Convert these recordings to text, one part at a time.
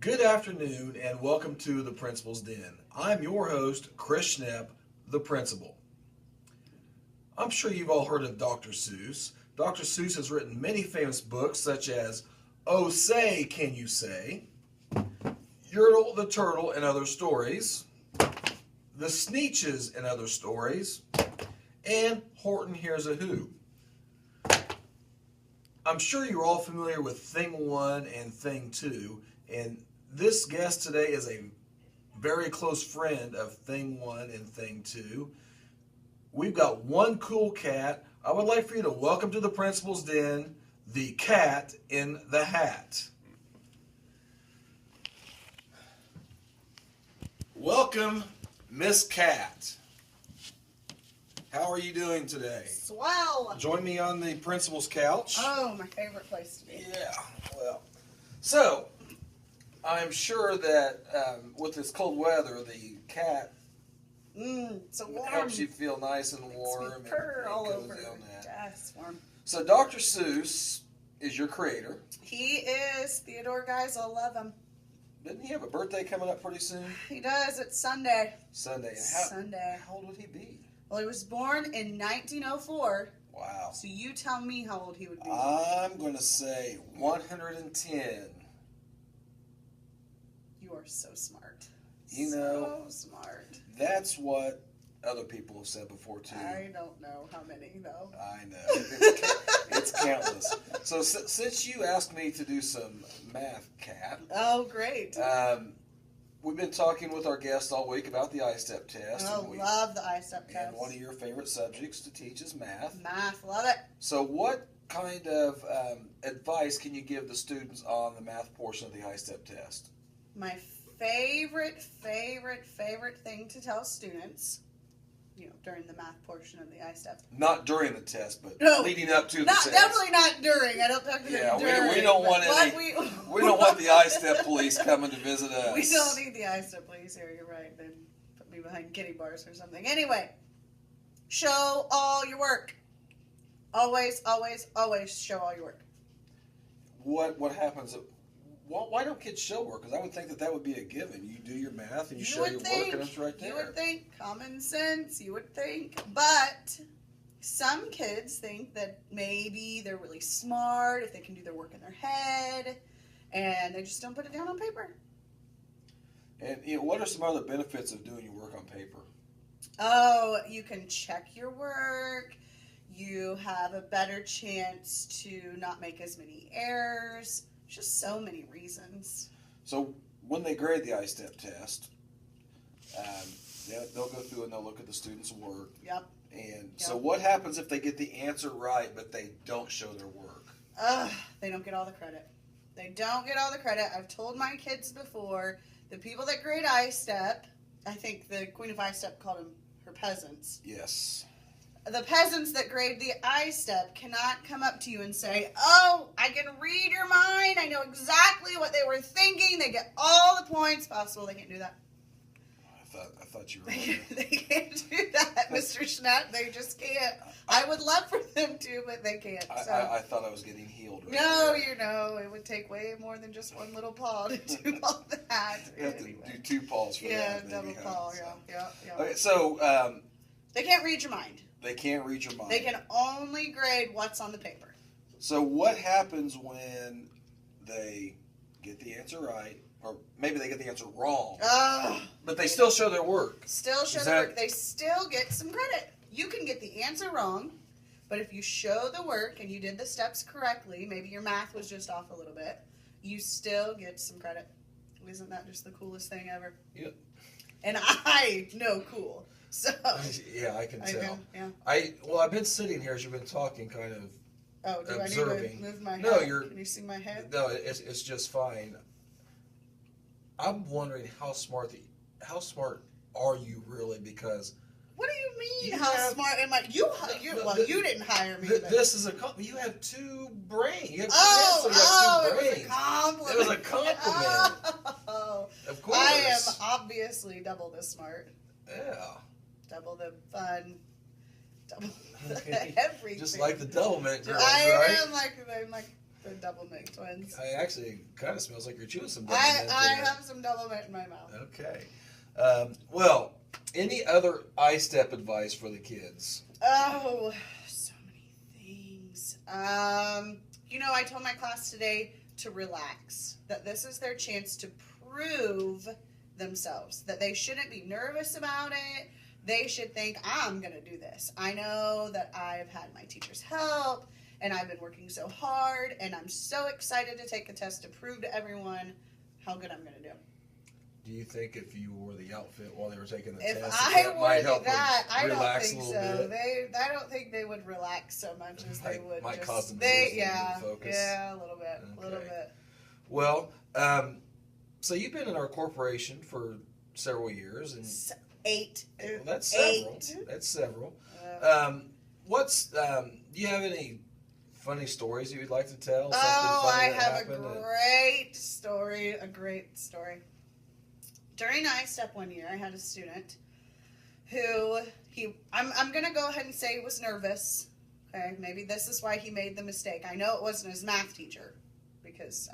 Good afternoon and welcome to the Principal's Den. I'm your host, Chris Schnepp, the Principal. I'm sure you've all heard of Dr. Seuss. Dr. Seuss has written many famous books such as Oh Say, Can You Say? Yertle the Turtle and Other Stories, The Sneetches and Other Stories, and Horton Hears a Who. I'm sure you're all familiar with Thing 1 and Thing 2, and this guest today is a very close friend of Thing 1 and Thing 2. We've got one cool cat. I would like for you to welcome to the Principal's Den, the Cat in the Hat. Welcome, Miss Cat. How are you doing today? Swell! Join me on the principal's couch. Oh, my favorite place to be. Yeah, well, so I'm sure that with this cold weather, the cat So warm. helps you feel nice and warm. Makes me purr all cozy over. on that. Yes, warm. So Dr. Seuss is your creator. He is. Theodore Geisel, love him. Didn't he have a birthday coming up pretty soon? He does. It's Sunday. Sunday. And Sunday. How old would he be? Well, he was born in 1904. Wow. So you tell me how old he would be. I'm going to say 110. You are so smart. You know, So smart. that's what other people have said before, too. I don't know how many, though. I know. It's countless. So since you asked me to do some math, Cat, Oh, great. we've been talking with our guests all week about the I-STEP test. Oh, love the I-STEP test. And one of your favorite subjects to teach is math. Math, love it. So what kind of advice can you give the students on the math portion of the I-STEP test? My favorite thing to tell students, during the math portion of the I-STEP. Not during the test, but No, leading up to the Not test. definitely not during. I don't talk to them during. We don't want but any. We don't want the I-STEP police coming to visit us. We don't need the I-STEP police here. You're right. Then put me behind kitty bars or something. Anyway, show all your work. Always show all your work. What happens? Why don't kids show work? Because I would think that would be a given. You do your math and you show your work, and it's right there. You would think common sense. You would think, but some kids think that maybe they're really smart if they can do their work in their head, and they just don't put it down on paper. And what are some other benefits of doing your work on paper? Oh, you can check your work. You have a better chance to not make as many errors. Just so many reasons. So when they grade the I-STEP test, they'll go through and they'll look at the student's work. Yep. And so what happens if they get the answer right but they don't show their work? They don't get all the credit. They don't get all the credit. I've told my kids before, the people that grade I-STEP, I think the Queen of I-STEP called them her peasants. Yes. The peasants that grade the I-STEP cannot come up to you and say, oh, I can read your mind. I know exactly what they were thinking. They get all the points possible. They can't do that. I thought you were right. They can't do that, Mr. Schnapp. They just can't. I would love for them to, but they can't. So. I thought I was getting healed. Right No, there. it would take way more than just one little paw to do all that. You have to do two paws for that. Yeah, maybe, double paw, so. yeah. Okay, so They can't read your mind. they can't read your mind. They can only grade what's on the paper. So what happens when they get the answer right, or maybe they get the answer wrong, but they still show their work? Still show the work. They still get some credit. You can get the answer wrong, but if you show the work and you did the steps correctly, maybe your math was just off a little bit, you still get some credit. Isn't that just the coolest thing ever? Yep. And I know cool. So Yeah, I can tell. Yeah. I've been sitting here as you've been talking, kind of. Oh, do observing. I need to move my head? No, Can you see my head? No, it's just fine. I'm wondering how smart are you really? Because What do you mean? You How have- smart am I? You didn't hire me. but- this is a compliment. You have two brains. You have two Oh, heads, so you have two it was a brains. compliment. It was a compliment. Oh, Of course. I am obviously double the smart, Yeah. double the fun, double Okay. everything. Just like the Doublemint girls, I right? am like The double mint twins. I actually kind of smells like you're chewing some double I mint. there. have some double mint in my mouth. Okay. Well, any other I-Step advice for the kids? Oh, so many things. I told my class today to relax. That this is their chance to prove themselves. That they shouldn't be nervous about it. They should think, I'm going to do this. I know that I've had my teacher's help, and I've been working so hard, and I'm so excited to take a test to prove to everyone how good I'm going to do. Do you think if you wore the outfit while they were taking the If test, I that wore might help that, them I don't relax think a so. little bit? I don't think they would relax so much as they would. Might just, cause them to they, lose a little bit of focus. Yeah, a little bit, a little Okay. bit. Well, so you've been in our corporation for several years, and Eight. well, that's several. Eight. That's several. Uh, Do you have any funny stories you'd like to tell? Something Oh, funny I that have a happened that- great story. During I-Step one year, I had a student who I'm going to go ahead and say he was nervous. Okay, maybe this is why he made the mistake. I know it wasn't his math teacher because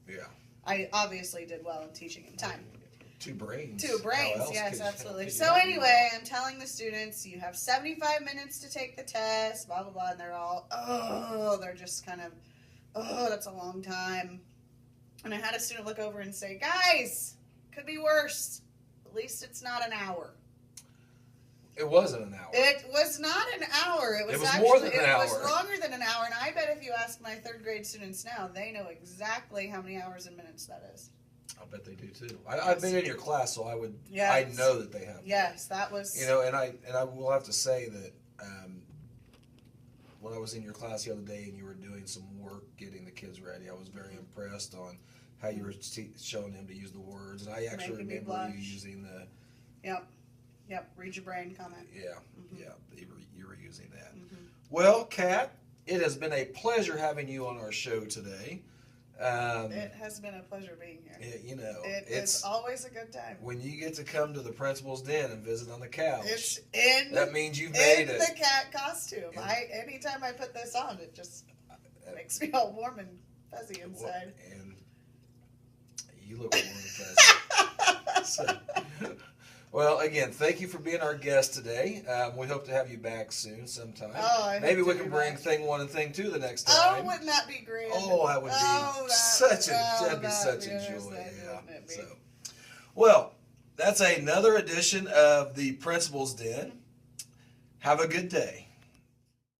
Yeah. I obviously did well in teaching him time. Two brains. Two brains, How else yes, could- absolutely. could you So not do anyway, I'm telling the students, you have 75 minutes to take the test, blah, blah, blah, and they're all, they're just kind of, that's a long time. And I had a student look over and say, guys, could be worse. At least it's not an hour. It wasn't an hour. It was not an hour. It was was more than an It hour. was longer than an hour, and I bet if you ask my third grade students now, they know exactly how many hours and minutes that is. I bet they do too. I've been in your class, so I Yes. know that they have. Yes, that was. And I will have to say that when I was in your class the other day and you were doing some work getting the kids ready, I was very impressed on how you were showing them to use the words, and I actually Making me remember blush. you using the Yep, read your brain comment. yeah you were using that. Mm-hmm. Well, Kat, it has been a pleasure having you on our show today. It has been a pleasure being here. It's always a good time. when you get to come to the principal's den and visit on the couch. It's in That means you've made in it. the cat costume. Anytime I put this on, it just makes me all warm and fuzzy inside. And you look warm and fuzzy. Well, again, thank you for being our guest today. We hope to have you back soon sometime. I Maybe hope we to can be bring back. thing one and thing two the next Oh, time. wouldn't that be great? Oh, that would be that'd be such a joy. Yeah. Wouldn't it be? So, well, that's another edition of the Principal's Den. Have a good day.